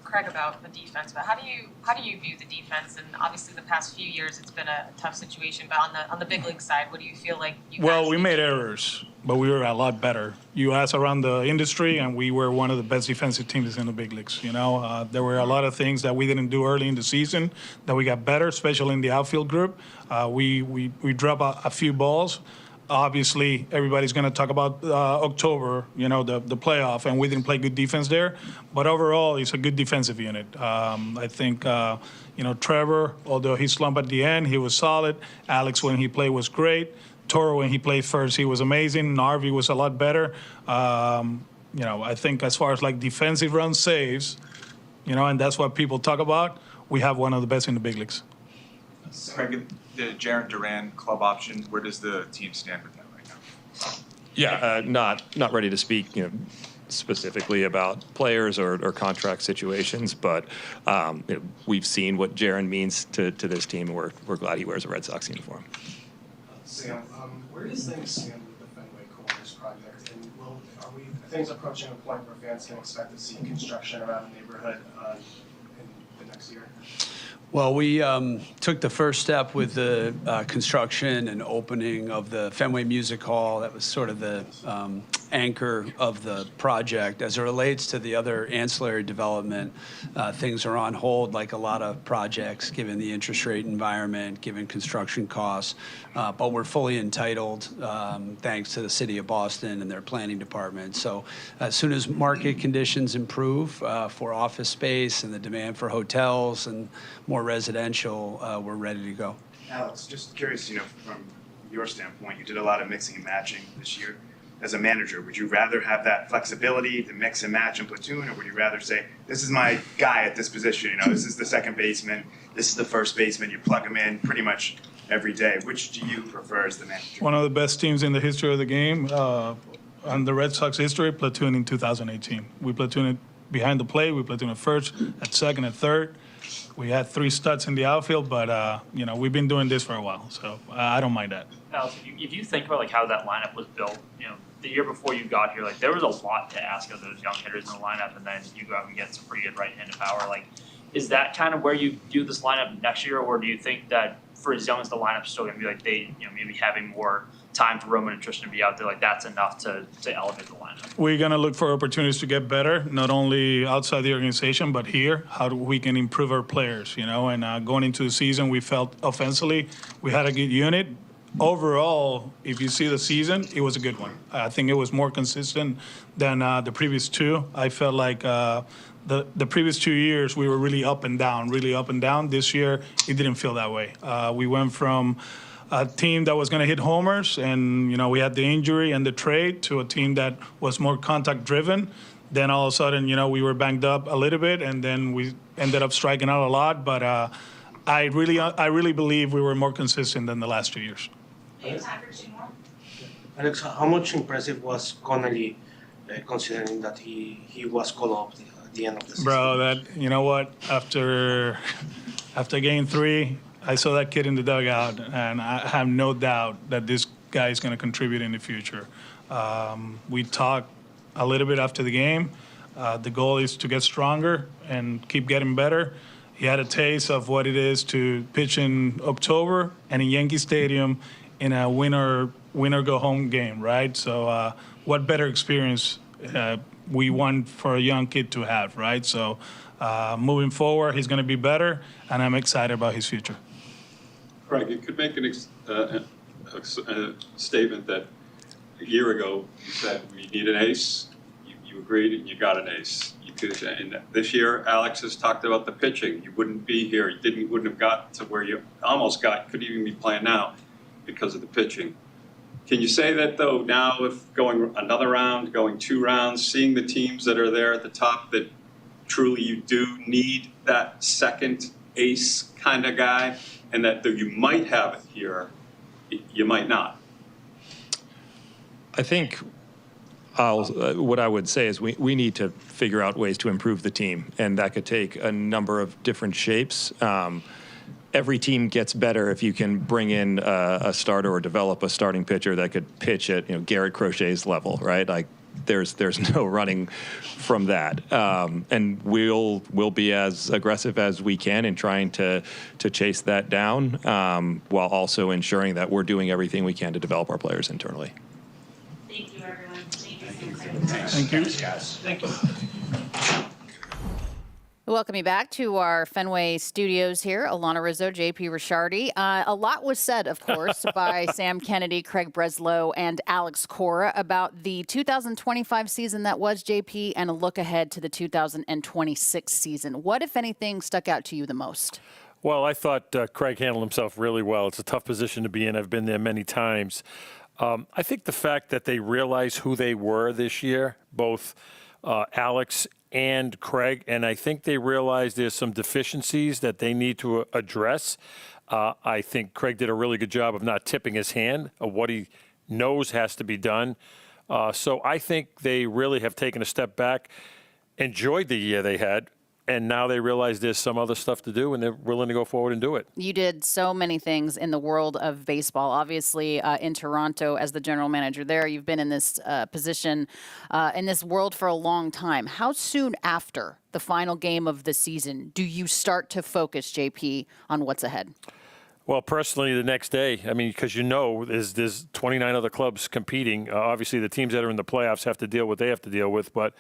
Craig about the defense, but how do you view the defense? And obviously the past few years it's been a tough situation, but on the big league side, what do you feel like you Well, we made errors, but we were a lot better. You ask around the industry, and we were one of the best defensive teams in the big leagues. There were a lot of things that we didn't do early in the season that we got better, especially in the outfield group. We dropped a few balls. Obviously, everybody's going to talk about October, the playoff, and we didn't play good defense there. But overall, it's a good defensive unit. I think, Trevor, although he slumped at the end, he was solid. Alex, when he played, was great. Toro, when he played first, he was amazing. Narvi was a lot better. I think as far as like defensive run saves, and that's what people talk about, we have one of the best in the big leagues. Craig, the Jarren Duran club option, where does the team stand with that right now? Yeah, not ready to speak, specifically about players or contract situations, but we've seen what Jarren means to this team, and we're glad he wears a Red Sox uniform. Sam, where does things stand with the Fenway Corners project, and are things approaching a point where fans can expect to see construction around the neighborhood in the next year? Well, we took the first step with the construction and opening of the Fenway Music Hall. That was sort of the anchor of the project. As it relates to the other ancillary development, things are on hold like a lot of projects, given the interest rate environment, given construction costs. But we're fully entitled, thanks to the city of Boston and their planning department. So as soon as market conditions improve for office space and the demand for hotels and more residential, we're ready to go. Alex, just curious, from your standpoint, you did a lot of mixing and matching this year. As a manager, would you rather have that flexibility to mix and match and platoon, or would you rather say, this is my guy at this position, this is the second baseman, this is the first baseman, you plug him in pretty much every day? Which do you prefer as the manager? One of the best teams in the history of the game, on the Red Sox history, platoon in 2018. We platooned behind the plate, we platooned at first, at second, at third. We had 3 studs in the outfield, but we've been doing this for a while, so I don't mind that. Alex, if you think about how that lineup was built, the year before you got here, there was a lot to ask of those young hitters in the lineup, and then you go out and get some pretty good right-handed power. Is that kind of where you do this lineup next year, or do you think that for as young as the lineup's still going to be, maybe having more time for Roman and Tristan to be out there, like that's enough to elevate the lineup? We're going to look for opportunities to get better, not only outside the organization, but here, we can improve our players, and going into the season, we felt offensively, we had a good unit. Overall, if you see the season, it was a good one. I think it was more consistent than the previous two. I felt like the previous 2 years, we were really up and down. This year, it didn't feel that way. We went from a team that was going to hit homers, and we had the injury and the trade, to a team that was more contact-driven. Then all of a sudden, we were banged up a little bit, and then we ended up striking out a lot. But I really believe we were more consistent than the last 2 years. Alex, how much impressive was Connelly, considering that he was called up at the end of the season? Bro, you know what? After game 3, I saw that kid in the dugout, and I have no doubt that this guy is going to contribute in the future. We talked a little bit after the game. The goal is to get stronger and keep getting better. He had a taste of what it is to pitch in October and in Yankee Stadium in a winner-go-home game, right? So what better experience we want for a young kid to have, right? So moving forward, he's going to be better, and I'm excited about his future. Craig, you could make a statement that a year ago you said we need an ace. You agreed, and you got an ace. And this year, Alex has talked about the pitching. You wouldn't be here. You wouldn't have got to where you almost got. You couldn't even be playing now because of the pitching. Can you say that, though, now if going another round, going 2 rounds, seeing the teams that are there at the top, that truly you do need that second ace kind of guy, and that though you might have it here, you might not? I think what I would say is we need to figure out ways to improve the team, and that could take a number of different shapes. Every team gets better if you can bring in a starter or develop a starting pitcher that could pitch at Garrett Crochet's level, right? Like there's no running from that, and we'll be as aggressive as we can in trying to chase that down, while also ensuring that we're doing everything we can to develop our players internally. Thank you, everyone. Thank you. Thank you. Welcome you back to our Fenway studios here. Alana Rizzo, JP Ricciardi. A lot was said, of course, by Sam Kennedy, Craig Breslow, and Alex Cora about the 2025 season that was, JP, and a look ahead to the 2026 season. What, if anything, stuck out to you the most? Well, I thought Craig handled himself really well. It's a tough position to be in. I've been there many times. I think the fact that they realized who they were this year, both Alex and Craig, and I think they realized there's some deficiencies that they need to address. I think Craig did a really good job of not tipping his hand of what he knows has to be done. So I think they really have taken a step back, enjoyed the year they had, and now they realize there's some other stuff to do, and they're willing to go forward and do it. You did so many things in the world of baseball. Obviously, in Toronto as the general manager there, you've been in this position in this world for a long time. How soon after the final game of the season do you start to focus, JP, on what's ahead? Well, personally, the next day, I mean, because there's 29 other clubs competing. Obviously, the teams that are in the playoffs have to deal with what they have to deal with. But,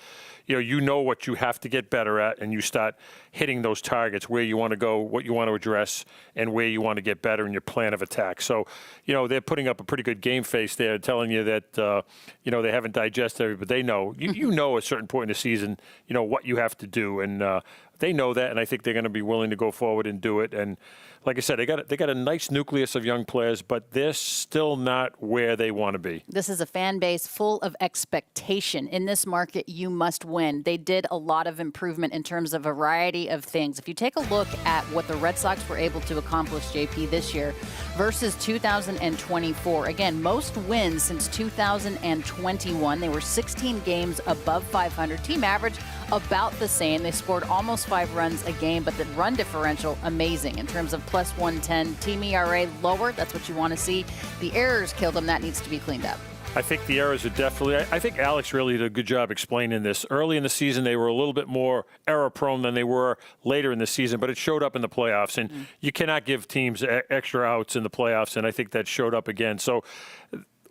you know what you have to get better at, and you start hitting those targets, where you want to go, what you want to address, and where you want to get better in your plan of attack. So, they're putting up a pretty good game face there, telling you that, they haven't digested everything, but they know. You know at a certain point in the season, what you have to do. And they know that, and I think they're going to be willing to go forward and do it. And like I said, they got a nice nucleus of young players, but they're still not where they want to be. This is a fan base full of expectation. In this market, you must win. They did a lot of improvement in terms of a variety of things. If you take a look at what the Red Sox were able to accomplish, JP, this year versus 2024, again, most wins since 2021. They were 16 games above 500. Team average about the same. They scored almost 5 runs a game, but the run differential, amazing in terms of plus 110. Team ERA lower. That's what you want to see. The errors killed them. That needs to be cleaned up. I think the errors are definitely. I think Alex really did a good job explaining this. Early in the season, they were a little bit more error-prone than they were later in the season, but it showed up in the playoffs. And you cannot give teams extra outs in the playoffs, and I think that showed up again. So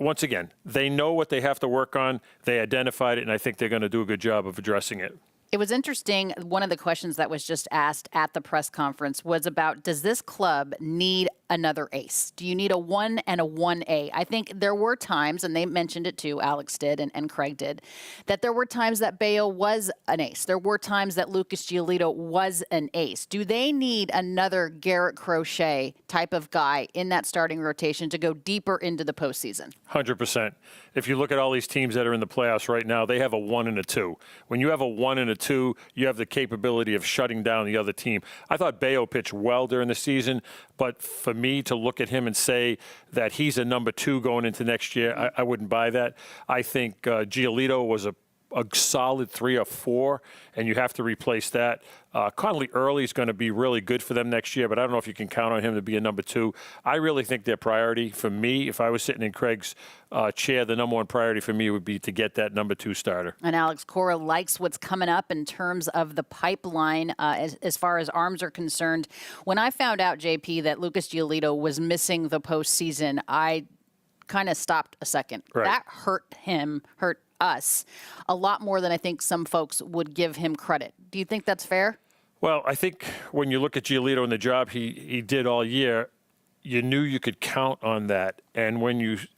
once again, they know what they have to work on. They identified it, and I think they're going to do a good job of addressing it. It was interesting. One of the questions that was just asked at the press conference was about, does this club need another ace? Do you need a 1 and a 1A? I think there were times, and they mentioned it too, Alex did and Craig did, that there were times that Bayo was an ace. There were times that Lucas Giolito was an ace. Do they need another Garrett Crochet type of guy in that starting rotation to go deeper into the postseason? 100%. If you look at all these teams that are in the playoffs right now, they have a 1 and a 2. When you have a 1 and a 2, you have the capability of shutting down the other team. I thought Bayo pitched well during the season, but for me to look at him and say that he's a number 2 going into next year, I wouldn't buy that. I think Giolito was a solid 3 or 4, and you have to replace that. Connolly Early is going to be really good for them next year, but I don't know if you can count on him to be a number 2. I really think their priority for me, if I was sitting in Craig's chair, the number 1 priority for me would be to get that number 2 starter. And Alex Cora likes what's coming up in terms of the pipeline as far as arms are concerned. When I found out, JP, that Lucas Giolito was missing the postseason, I kind of stopped a second. Right. That hurt us a lot more than I think some folks would give him credit. Do you think that's fair? Well, I think when you look at Giolito and the job he did all year, you knew you could count on that. And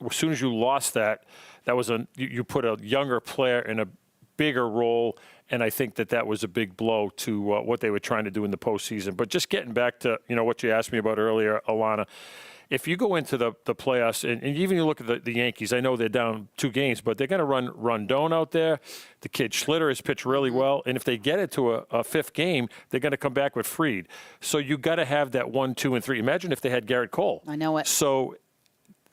as soon as you lost that was you put a younger player in a bigger role, and I think that was a big blow to what they were trying to do in the postseason. But just getting back to what you asked me about earlier, Alana, if you go into the playoffs, and even you look at the Yankees, I know they're down 2 games, but they're going to run Rondon out there. The kid Schlitter has pitched really well. And if they get it to a 5th game, they're going to come back with Fried. So you got to have that 1, 2, and 3. Imagine if they had Garrett Cole. I know it. So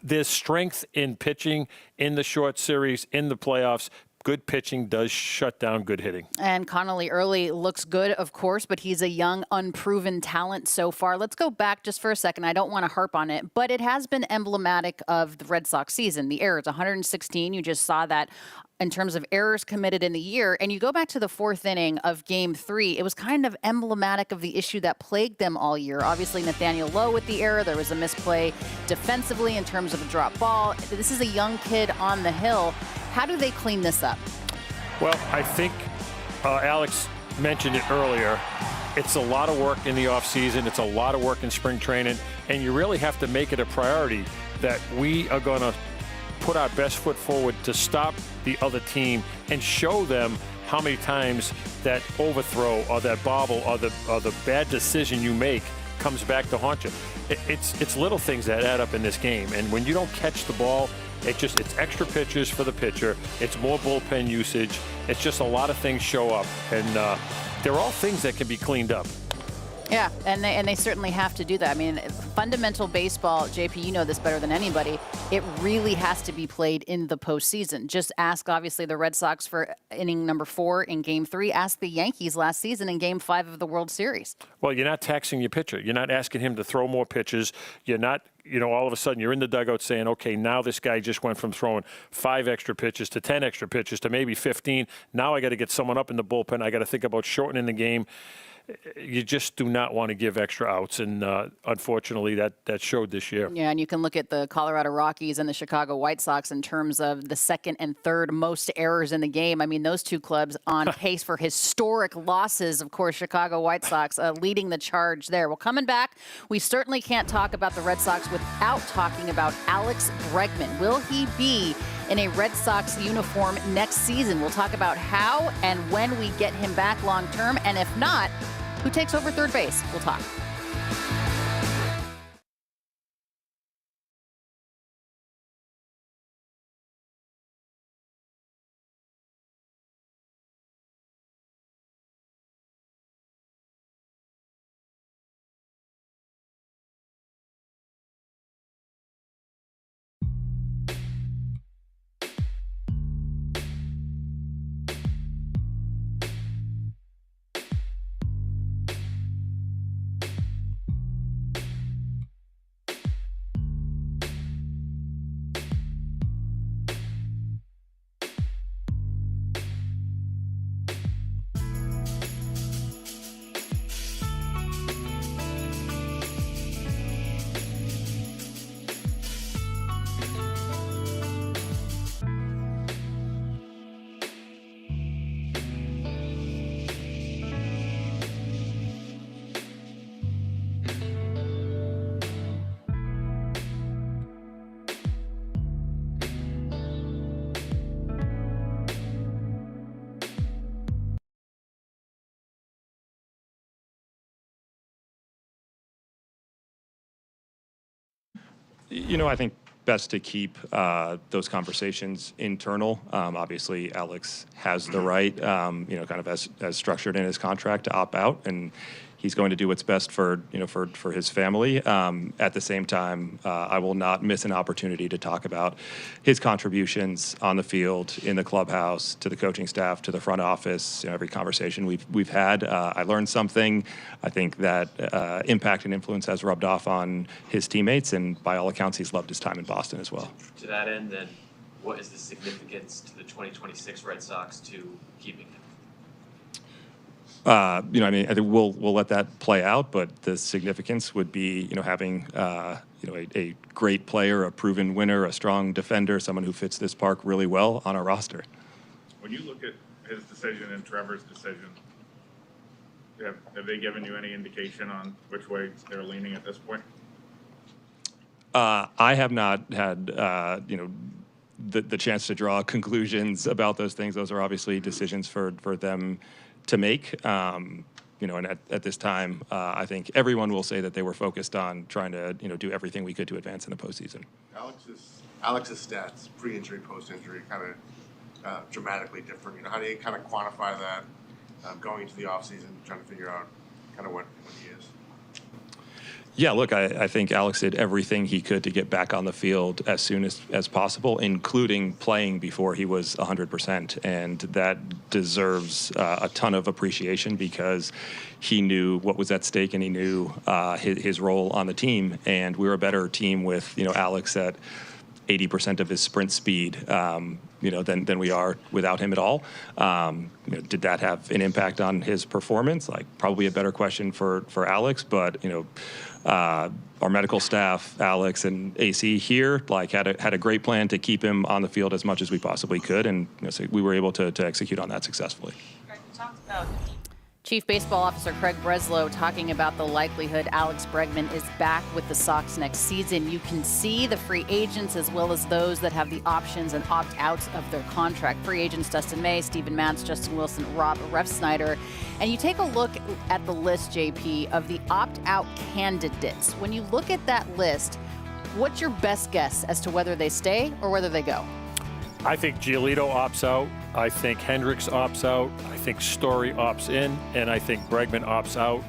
there's strength in pitching in the short series, in the playoffs. Good pitching does shut down good hitting. And Connolly Early looks good, of course, but he's a young, unproven talent so far. Let's go back just for a second. I don't want to harp on it, but it has been emblematic of the Red Sox season. The errors, 116. You just saw that in terms of errors committed in the year. And you go back to the 4th inning of Game 3, it was kind of emblematic of the issue that plagued them all year. Obviously, Nathaniel Lowe with the error. There was a misplay defensively in terms of a drop ball. This is a young kid on the hill. How do they clean this up? Well, I think Alex mentioned it earlier. It's a lot of work in the offseason. It's a lot of work in spring training. And you really have to make it a priority that we are going to put our best foot forward to stop the other team and show them how many times that overthrow or that bobble or the bad decision you make comes back to haunt you. It's little things that add up in this game. And when you don't catch the ball, it's extra pitches for the pitcher. It's more bullpen usage. It's just a lot of things show up. And they're all things that can be cleaned up. Yeah, and they certainly have to do that. I mean, fundamental baseball, JP, you know this better than anybody, it really has to be played in the postseason. Just ask, obviously, the Red Sox for inning number 4 in Game 3. Ask the Yankees last season in Game 5 of the World Series. Well, you're not taxing your pitcher. You're not asking him to throw more pitches. You're not, all of a sudden you're in the dugout saying, okay, now this guy just went from throwing 5 extra pitches to 10 extra pitches to maybe 15. Now I got to get someone up in the bullpen. I got to think about shortening the game. You just do not want to give extra outs, and unfortunately that showed this year. Yeah, and you can look at the Colorado Rockies and the Chicago White Sox in terms of the 2nd and 3rd most errors in the game. I mean, those 2 clubs on pace for historic losses. Of course, Chicago White Sox leading the charge there. Well, coming back, we certainly can't talk about the Red Sox without talking about Alex Bregman. Will he be in a Red Sox uniform next season? We'll talk about how and when we get him back long term, and if not, who takes over third base? We'll talk. I think best to keep those conversations internal. Obviously, Alex has the right, kind of as structured in his contract to opt out, and he's going to do what's best for his family. At the same time, I will not miss an opportunity to talk about his contributions on the field, in the clubhouse, to the coaching staff, to the front office. Every conversation we've had, I learned something. I think that impact and influence has rubbed off on his teammates, and by all accounts, he's loved his time in Boston as well. To that end, then, what is the significance to the 2026 Red Sox to keeping him? I think we'll let that play out, but the significance would be, having, a great player, a proven winner, a strong defender, someone who fits this park really well on our roster. When you look at his decision and Trevor's decision, have they given you any indication on which way they're leaning at this point? I have not had, the chance to draw conclusions about those things. Those are obviously decisions for them to make. And at this time, I think everyone will say that they were focused on trying to, do everything we could to advance in the postseason. Alex's stats, pre-injury, post-injury, kind of dramatically different. How do you kind of quantify that going into the offseason, trying to figure out kind of what he is? Yeah, look, I think Alex did everything he could to get back on the field as soon as possible, including playing before he was 100%. And that deserves a ton of appreciation because he knew what was at stake and he knew his role on the team. And we were a better team with, Alex at 80% of his sprint speed, than we are without him at all. Did that have an impact on his performance? Probably a better question for Alex, but our medical staff, Alex and AC here, had a great plan to keep him on the field as much as we possibly could, and so we were able to execute on that successfully. Greg, we talked about Chief Baseball Officer Craig Breslow talking about the likelihood Alex Bregman is back with the Sox next season. You can see the free agents as well as those that have the options and opt-outs of their contract. Free agents Dustin May, Steven Matz, Justin Wilson, Rob Refsnyder. And you take a look at the list, JP, of the opt-out candidates. When you look at that list, what's your best guess as to whether they stay or whether they go? I think Giolito opts out. I think Hendricks opts out. I think Story opts in. And I think Bregman opts out.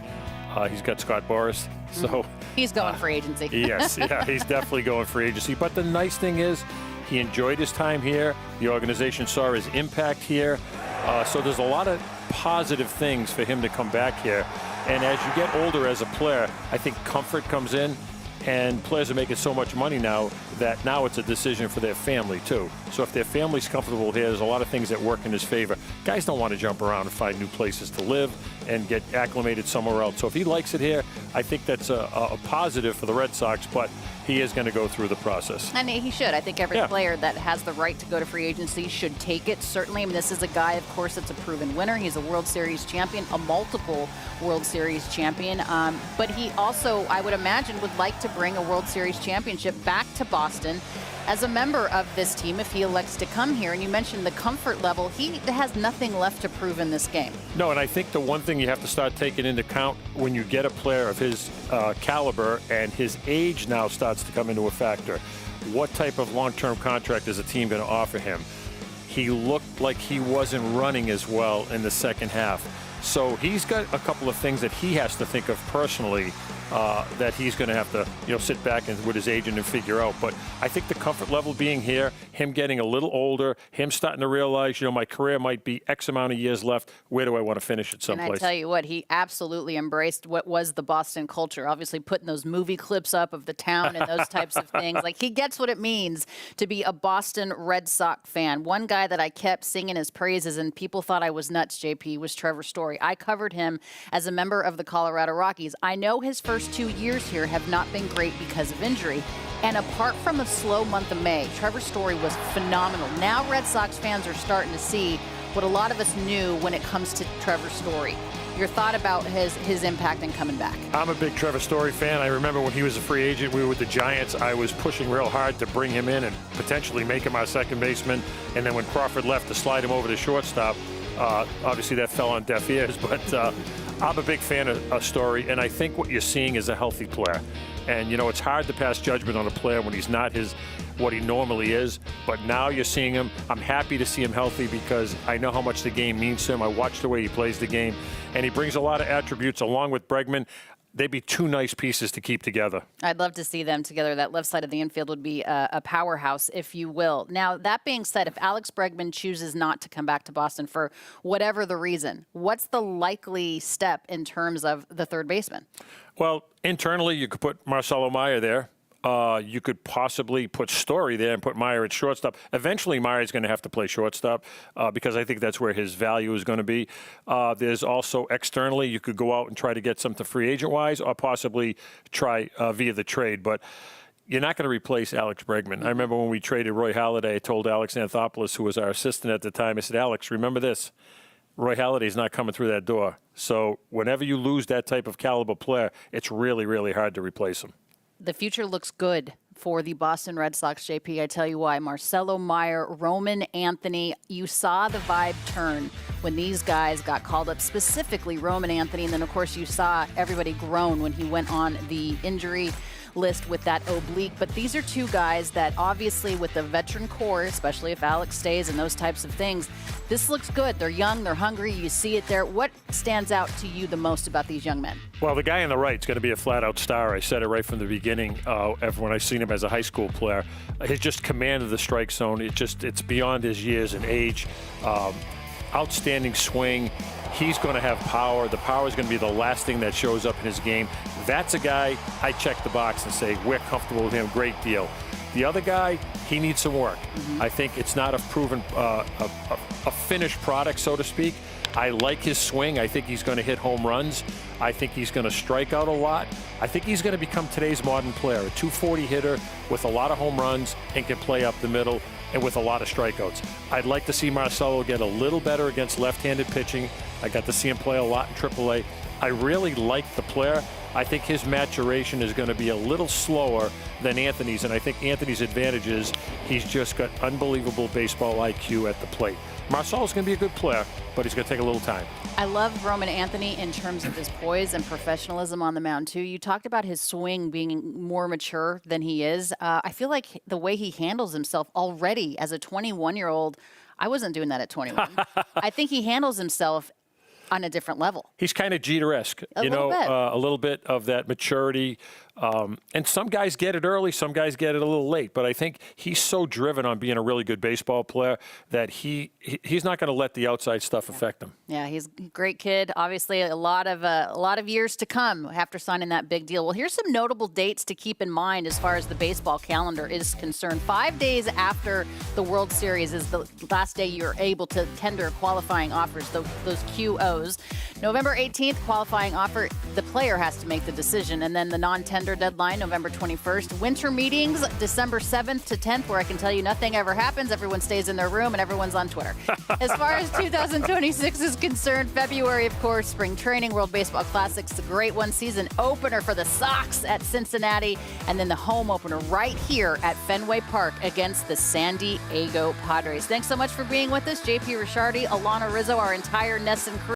He's got Scott Boras. So he's going free agency. Yes, yeah, he's definitely going free agency. But the nice thing is he enjoyed his time here. The organization saw his impact here. So there's a lot of positive things for him to come back here. And as you get older as a player, I think comfort comes in. And players are making so much money now that now it's a decision for their family, too. So if their family's comfortable here, there's a lot of things that work in his favor. Guys don't want to jump around and find new places to live and get acclimated somewhere else. So if he likes it here, I think that's a positive for the Red Sox, but he is going to go through the process. And he should. I think every player that has the right to go to free agency should take it. Certainly, I mean, this is a guy, of course, that's a proven winner. He's a World Series champion, a multiple World Series champion. But he also, I would imagine, would like to bring a World Series championship back to Boston as a member of this team if he elects to come here. And you mentioned the comfort level. He has nothing left to prove in this game. No, and I think the one thing you have to start taking into account when you get a player of his caliber and his age now starts to come into a factor, what type of long-term contract is a team going to offer him? He looked like he wasn't running as well in the second half. So he's got a couple of things that he has to think of personally that he's going to have to, sit back and with his agent and figure out. But I think the comfort level being here, him getting a little older, him starting to realize, my career might be X amount of years left. Where do I want to finish it someplace? And I tell you what, he absolutely embraced what was the Boston culture. Obviously putting those movie clips up of the town and those types of things. Like, he gets what it means to be a Boston Red Sox fan. One guy that I kept singing his praises and people thought I was nuts, JP, was Trevor Story. I covered him as a member of the Colorado Rockies. I know his first 2 years here have not been great because of injury. And apart from a slow month of May, Trevor Story was phenomenal. Now Red Sox fans are starting to see what a lot of us knew when it comes to Trevor Story. Your thought about his impact in coming back? I'm a big Trevor Story fan. I remember when he was a free agent, we were with the Giants. I was pushing real hard to bring him in and potentially make him our second baseman. And then when Crawford left, to slide him over to shortstop. Obviously that fell on deaf ears, but I'm a big fan of Story, and I think what you're seeing is a healthy player. And, it's hard to pass judgment on a player when he's not what he normally is. But now you're seeing him. I'm happy to see him healthy because I know how much the game means to him. I watch the way he plays the game, and he brings a lot of attributes along with Bregman. They'd be two nice pieces to keep together. I'd love to see them together. That left side of the infield would be a powerhouse, if you will. Now, that being said, if Alex Bregman chooses not to come back to Boston for whatever the reason, what's the likely step in terms of the third baseman? Well, internally, you could put Marcelo Meyer there. You could possibly put Story there and put Meyer at shortstop. Eventually, Meyer's going to have to play shortstop because I think that's where his value is going to be. There's also externally, you could go out and try to get something free agent-wise or possibly try via the trade. But you're not going to replace Alex Bregman. I remember when we traded Roy Halladay, I told Alex Anthopoulos, who was our assistant at the time, I said, Alex, remember this. Roy Halladay's not coming through that door. So whenever you lose that type of caliber player, it's really, really hard to replace him. The future looks good for the Boston Red Sox, JP. I tell you why. Marcelo Meyer, Roman Anthony. You saw the vibe turn when these guys got called up, specifically Roman Anthony. And then, of course, you saw everybody groan when he went on the injury list with that oblique. But these are two guys that obviously with the veteran core, especially if Alex stays and those types of things, this looks good. They're young, they're hungry, you see it there. What stands out to you the most about these young men? Well, the guy on the right is going to be a flat-out star. I said it right from the beginning when I seen him as a high school player. His just command of the strike zone, it's beyond his years and age. Outstanding swing. He's going to have power. The power is going to be the last thing that shows up in his game. That's a guy I check the box and say, we're comfortable with him, great deal. The other guy, he needs some work. I think it's not a proven, a finished product, so to speak. I like his swing. I think he's going to hit home runs. I think he's going to strike out a lot. I think he's going to become today's modern player, a 240 hitter with a lot of home runs and can play up the middle and with a lot of strikeouts. I'd like to see Marcelo get a little better against left-handed pitching. I got to see him play a lot in AAA. I really like the player. I think his maturation is going to be a little slower than Anthony's, and I think Anthony's advantage is he's just got unbelievable baseball IQ at the plate. Marcelo's going to be a good player, but he's going to take a little time. I love Roman Anthony in terms of his poise and professionalism on the mound, too. You talked about his swing being more mature than he is. I feel like the way he handles himself already as a 21-year-old, I wasn't doing that at 21. I think he handles himself on a different level. He's kind of Jeter-esque, a little bit of that maturity. And some guys get it early, some guys get it a little late. But I think he's so driven on being a really good baseball player that he's not going to let the outside stuff affect him. Yeah, he's a great kid. Obviously, a lot of years to come after signing that big deal. Well, here's some notable dates to keep in mind as far as the baseball calendar is concerned. 5 days after the World Series is the last day you're able to tender qualifying offers, those QOs. November 18th, qualifying offer. The player has to make the decision. And then the non-tender deadline, November 21st. Winter meetings, December 7th to 10th, where I can tell you nothing ever happens. Everyone stays in their room and everyone's on Twitter. As far as 2026 is concerned, February, of course, spring training, World Baseball Classics, the great one. Season opener for the Sox at Cincinnati. And then the home opener right here at Fenway Park against the San Diego Padres. Thanks so much for being with us. JP Ricciardi, Alana Rizzo, our entire Nesson crew.